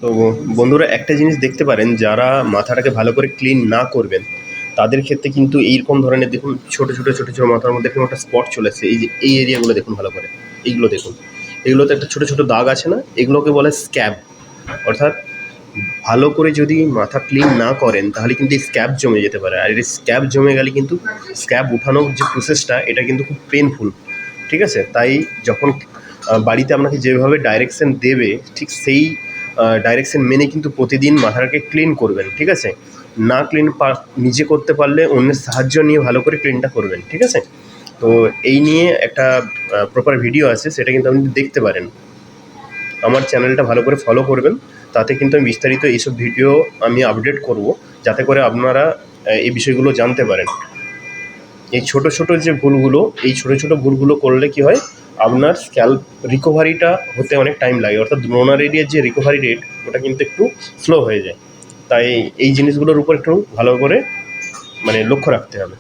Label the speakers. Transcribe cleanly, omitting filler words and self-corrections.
Speaker 1: তো বন্ধুরা, একটা জিনিস দেখতে পারেন, যারা মাথাটাকে ভালো করে ক্লিন না করবেন তাদের ক্ষেত্রে কিন্তু এইরকম ধরনের দেখুন ছোটো ছোটো ছোটো ছোটো মাথার মধ্যে এরকম একটা স্পট চলে আসছে। এই যে এই এরিয়াগুলো দেখুন ভালো করে, এইগুলো দেখুন, এগুলোতে একটা ছোটো ছোটো দাগ আছে না, এগুলোকে বলে স্ক্যাব। অর্থাৎ ভালো করে যদি মাথা ক্লিন না করেন তাহলে কিন্তু এই স্ক্যাব জমে যেতে পারে, আর এই স্ক্যাব জমে গেলে কিন্তু স্ক্যাব উঠানোর যে প্রসেসটা এটা কিন্তু খুব পেনফুল। ঠিক আছে, তাই যখন বাড়িতে আপনাকে যেভাবে ডাইরেকশন দেবে ঠিক সেই ডাইরেকশন মেনে কিন্তু প্রতিদিন মাথাটাকে ক্লিন করবেন। ঠিক আছে, না ক্লিন নিজে করতে পারলে অন্যের সাহায্য নিয়ে ভালো করে ক্লিনটা করবেন। ঠিক আছে, তো এই নিয়ে একটা প্রপার ভিডিও আছে, সেটা কিন্তু আপনি দেখতে পারেন। আমার চ্যানেলটা ভালো করে ফলো করবেন, তাতে কিন্তু আমি বিস্তারিত এইসব ভিডিও আমি আপডেট করব, যাতে করে আপনারা এই বিষয়গুলো জানতে পারেন। এই ছোটো ছোটো যে ভুলগুলো, এই ছোটো ছোটো ভুলগুলো করলে কি হয়, আপনার স্ক্যাল্প রিকভারিটা হতে অনেক টাইম লাগে, অর্থাৎ ডোনার এরিয়ার যে রিকভারি রেট ওটা কিন্তু একটু স্লো হয়ে যায়। তাই এই জিনিসগুলোর উপর একটু ভালো করে লক্ষ্য রাখতে হবে।